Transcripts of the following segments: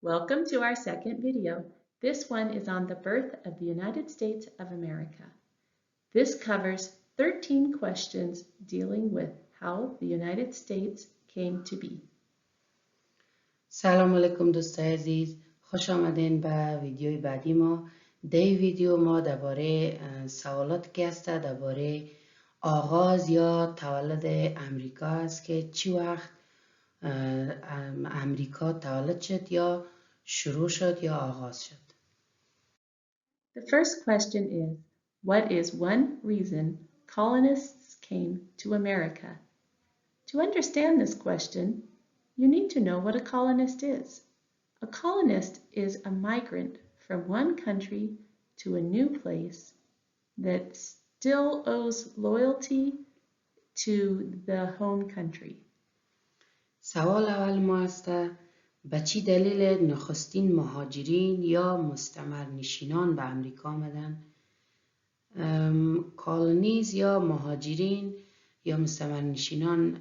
Welcome to our second video. This one is on the birth of the United States of America. This covers 13 questions dealing with how the United States came to be. سلام علیکم دوستای عزیز، خوش آمدین به ویدیوی بعدی ما. در ویدیو ما درباره سوالات که است درباره آغاز یا تولد امریکا است که چی وقت امریکا تولد شد یا شروع شد یا آغاز شد. The first question is, what is one reason colonists came to America? To understand this question, you need to know what a colonist is. A colonist is a migrant from one country to a new place that still owes loyalty to the home country. سوال اول ما است به چی دلیل نخستین مهاجرین یا مستعمرنشینان به امریکا آمدن؟ کالونیز یا مهاجرین یا مستعمرنشینان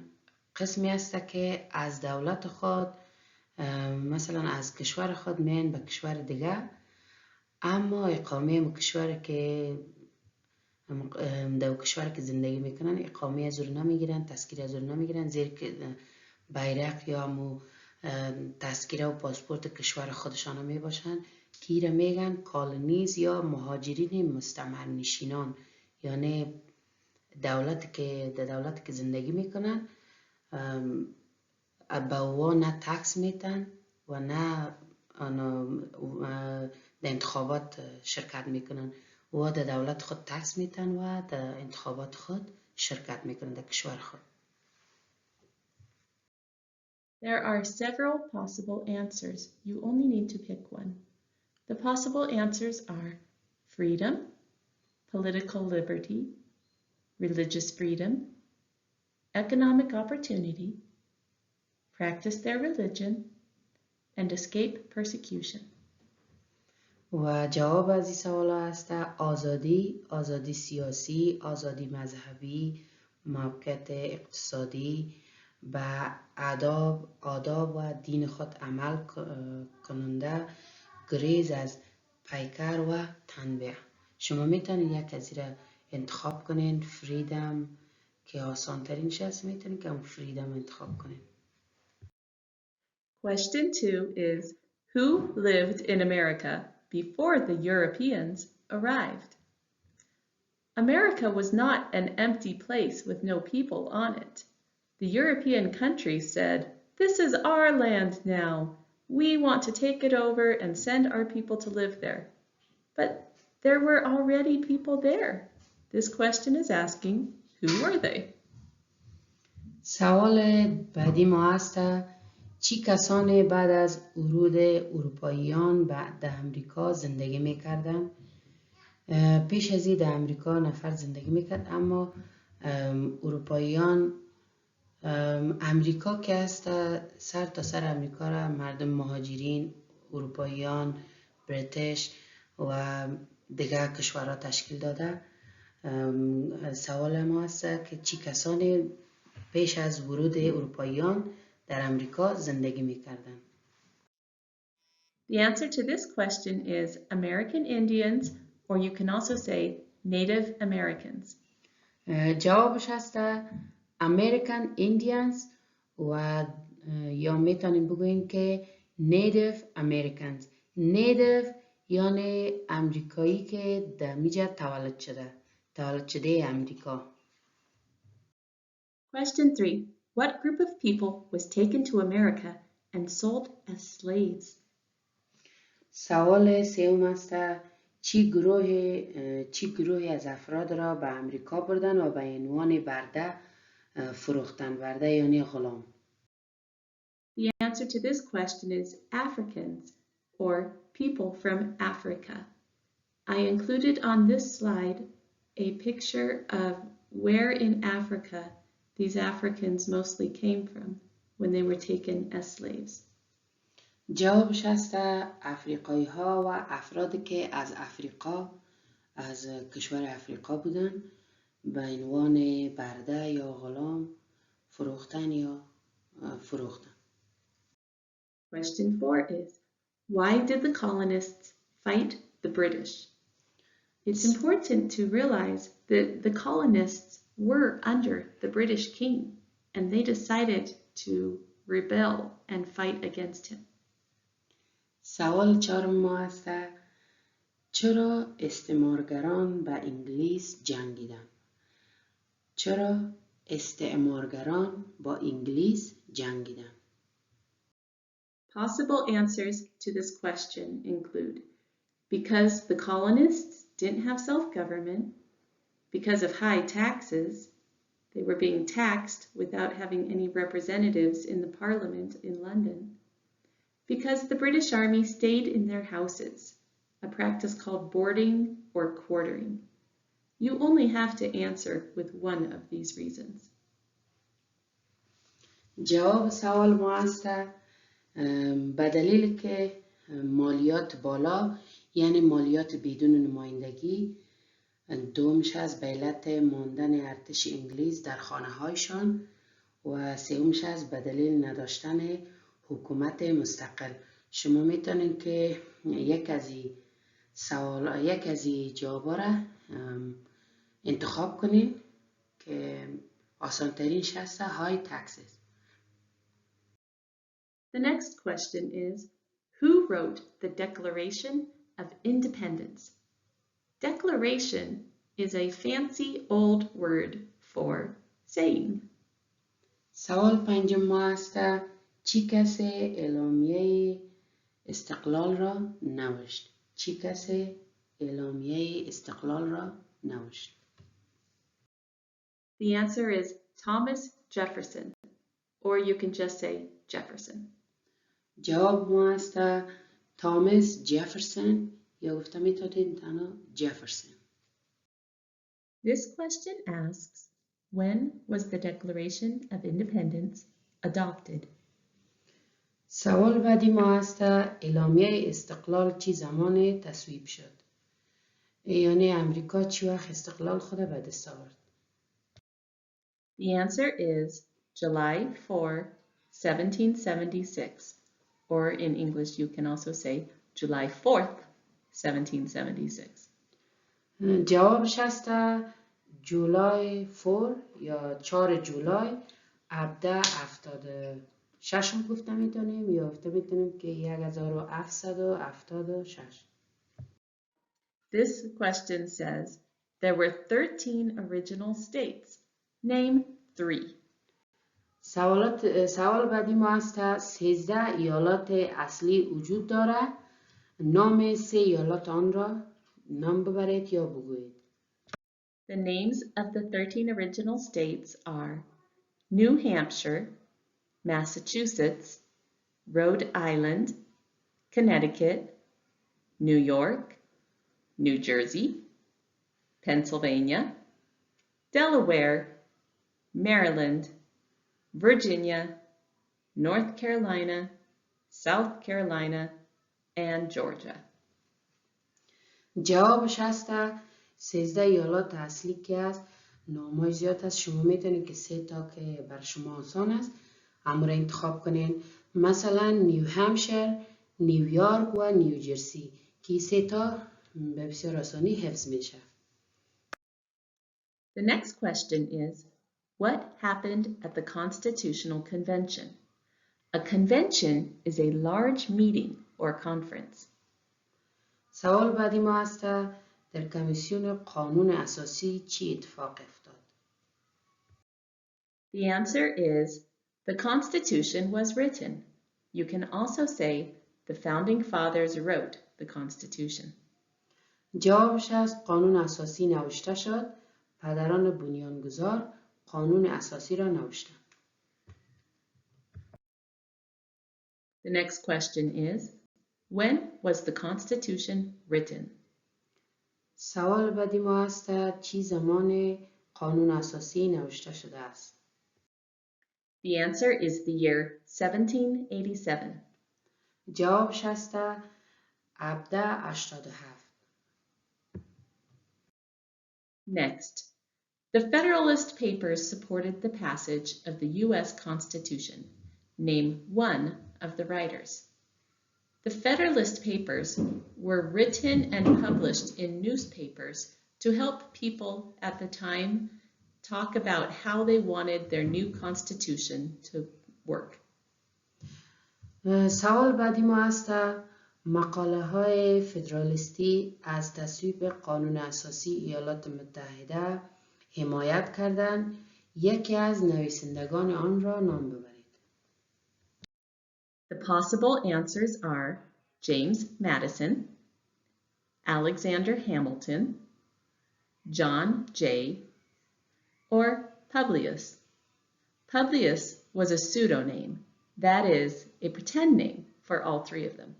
قسمی است که از دولت خود مثلا از کشور خود میان به کشور دیگه، اما اقامه کشور که در کشور که زندگی میکنن اقامه از اون نمیگیرن، تذکره از اون نمیگیرن، زیر بیرق یا مو تذکره و پاسپورت کشور خودشان می باشن که ایره میگن کالونیز یا مهاجرین مستعمرنشینان، یعنی دولت که زندگی میکنن به او نه تکس میتن و نه در انتخابات شرکت میکنن و در دولت خود تکس میتن و در انتخابات خود شرکت میکنن در کشور خود. There are several possible answers. You only need to pick one. The possible answers are freedom, political liberty, religious freedom, economic opportunity, practice their religion, and escape persecution. و جواب از این سوال است آزادی سیاسی، آزادی مذهبی، موقعیت اقتصادی، به آداب و دین خود عمل کننده، گریز از پیکر و تنبیه. شما میتونید یک از را انتخاب کنین. فریدم که آسان ترینش است، میتونید که اون فریدم انتخاب کنین. Question 2 is, who lived in America before the Europeans arrived? America was not an empty place with no people on it. The European countries said, "This is our land now. We want to take it over and send our people to live there." But there were already people there. This question is asking, who were they? سوال بعدی ما است چی کسانی بعد از ورود اروپاییان به امریکا زندگی میکردن؟ پیش از این در امریکا نفر زندگی میکرد، اما اروپاییان امریکا که است سر تا سر امریکا را مردم مهاجرین، اروپاییان، بریتیش و دیگر کشورها تشکیل داده. سوال ما است که چی کسانی پیش از ورود اروپاییان در امریکا زندگی میکردن؟ The answer to this question is American Indians, or you can also say Native Americans. جوابش هست American Indians و یا میتونیم بگوییم که Native Americans. Native یعنی امریکایی که در میجا تولد شده امریکا. Question 3. What group of people was taken to America and sold as slaves? سوال سوم است چی گروهی از افراد را به امریکا بردن و به عنوان برده فروختن؟ برده یعنی غلام. The answer to this question is Africans, or people from Africa. I included on this slide a picture of where in Africa these Africans mostly came from when they were taken as slaves. جوابش است افریقایی ها و افرادی که از افریقا، از کشور افریقا بودن، به عنوان برده یا غلام فروختن. Question 4 is, Why did the colonists fight the British? It's important to realize that the colonists were under the British king, and they decided to rebel and fight against him. سوال 4 ما است چرا استعمارگران با انگلیس جنگیدند؟ چرا استعمارگران با انگلیس جنگیدند؟ Possible answers to this question include because the colonists didn't have self-government, because of high taxes, they were being taxed without having any representatives in the Parliament in London, because the British Army stayed in their houses, a practice called boarding or quartering. You only have to answer with one of these reasons. جواب سوال ما است به دلیل که مالیات بالا یعنی مالیات بدون نمایندگی، دومش از به علت ماندن ارتش انگلیس در خانه هایشان و سومش از به دلیل نداشتن حکومت مستقل. شما میتونید که یک از این جوابا را انتخاب کنین که آسان ترینش هست های taxes. The next question is, who wrote the Declaration of Independence? Declaration is a fancy old word for saying. سوال 5 ما است چی کسی اعلامیه استقلال را نوشت؟ چی کسی اعلامیه استقلال را نوشت؟ The answer is Thomas Jefferson, or you can just say Jefferson. جواب ما است تامس جفرسون یا گفته میتونید تنها جفرسون. This question asks, when was the Declaration of Independence adopted? سوال بعدی ما است اعلامیه استقلال چی زمان تصویب شد؟ یعنی امریکا چی وقت استقلال خود به دست آورد؟ The answer is July 4, 1776, or in English you can also say July 4th, 1776. جوابش است جولای 4 یا 4 جولای 1776 هم گفته میتونیم یا گفته میتونیم که 1776. This question says, there were 13 original states. Name 3. سوال بعدی ما است 13 ایالات اصلی وجود داره. نام 3 ایالات آن را نام ببرید یا بگویید. The names of the 13 original states are New Hampshire, Massachusetts, Rhode Island, Connecticut, New York, New Jersey, Pennsylvania, Delaware, Maryland, Virginia, North Carolina, South Carolina, and Georgia. جوابش است 13 ایالات اصلی که است. نام‌های زیاد است. شما میتونید که 3 تا که بر شما آسان است اما را انتخاب کنین. مثلا نیو همشر، نیویورک و نیوجرسی که 3 تا به بسیار آسانی حفظ میشه. The next question is, what happened at the Constitutional Convention? A convention is a large meeting or conference. سوال بعدی ما است در کمیسیون قانون اساسی چی اتفاق افتاد؟ The answer is the Constitution was written. You can also say the founding fathers wrote the Constitution. جوابش است قانون اساسی نوشته شد. پدران بنیانگذار قانون اساسی را نوشتند. The next question is, when was the Constitution written? سوال بعدی ما است چی زمان قانون اساسی نوشته شده است؟ The answer is the year 1787. جوابش است 1787. Next, the Federalist Papers supported the passage of the U.S. Constitution. Name one of the writers. The Federalist Papers were written and published in newspapers to help people at the time talk about how they wanted their new constitution to work. سوال بعدی ما هست مقاله های فدرالیستی از تصویب قانون اساسی ایالات متحده حمایت کردند. یکی از نویسندگان آن را نام ببرید. The possible answers are James Madison, Alexander Hamilton, John Jay, or Publius. Publius was a pseudonym, that is, a pretend name for all three of them.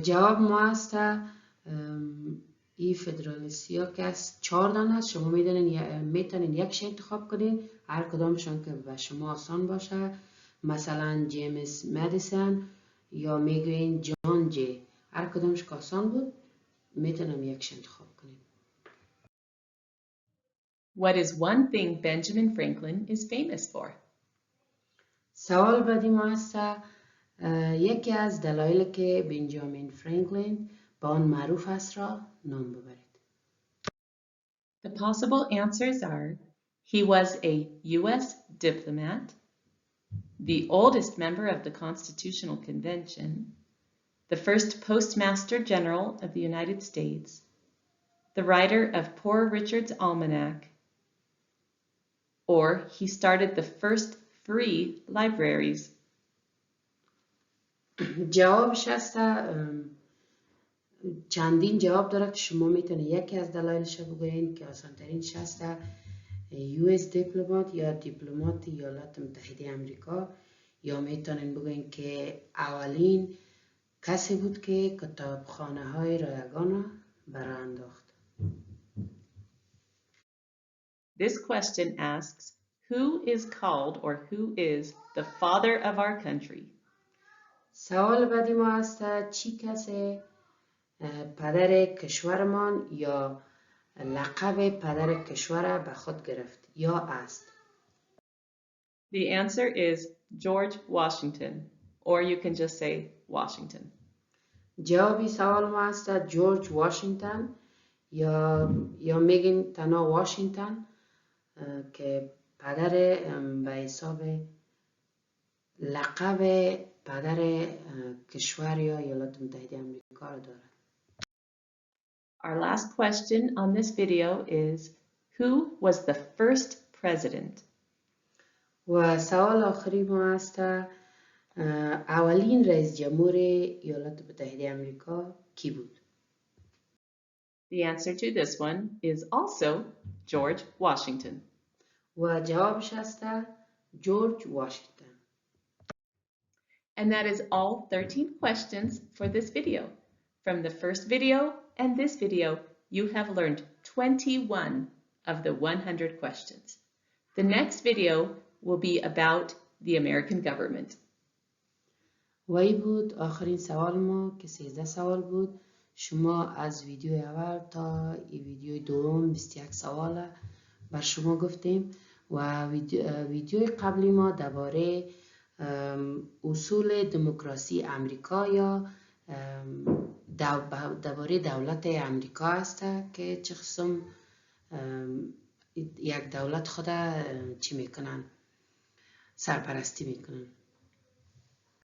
جواب ما هست این فدرالیستی ها که از 4 دانه است. شما میتونین یکش انتخاب کنین، هر کدامشان که به شما آسان باشه. مثلا جیمز مدیسن یا میگوین جان جی، هر کدامش که آسان بود میتونم یکش انتخاب کنین. What is one thing Benjamin Franklin is famous for? سوال بعدی ما هست یکی از دلایلی که بنجامین فرانکلین با آن معروف است را نام ببرید. The possible answers are he was a U.S. diplomat, the oldest member of the Constitutional Convention, the first Postmaster General of the United States, the writer of Poor Richard's Almanac, or he started the first free libraries. جوابش هست چندین جواب داره که شما میتونید یکی از دلایلش بگویین که آسان ترینش هست US دیپلمات یا دیپلمات ایالات متحده آمریکا، یا میتونین بگویین که اولین کسی بود که کتابخانه های رایگان برای انداخت. This question asks, who is called or who is the father of our country? سوال بعدی ما هست چی کسی پدر کشورمان یا لقب پدر کشور به خود گرفت یا است؟ The answer is George Washington, or you can just say Washington. جوابی سوال ما هست جورج واشنگتن یا میگین تنها واشنگتن که پدر به حساب لقب پدر کشور یا ایالات متحده آمریکا را دارد. Our last question on this video is, who was the first president? و سوال آخری ما هست اولین رئیس جمهور ایالات متحده آمریکا کی بود؟ The answer to this one is also George Washington. و جوابش هست جورج واشنگتن. And that is all 13 questions for this video. From the first video and this video, you have learned 21 of the 100 questions. The next video will be about the American government. وی بود آخرین سوال ما که 13 سوال بود. شما از ویدیو اول تا ویدیو دوم 21 سوال بر شما گفتیم و ویدیو قبلی ما درباره اصول دموکراسی امریکا یا درباره دولت امریکا است که چه قسم یک دولت خود چی میکنن، سرپرستی میکنن.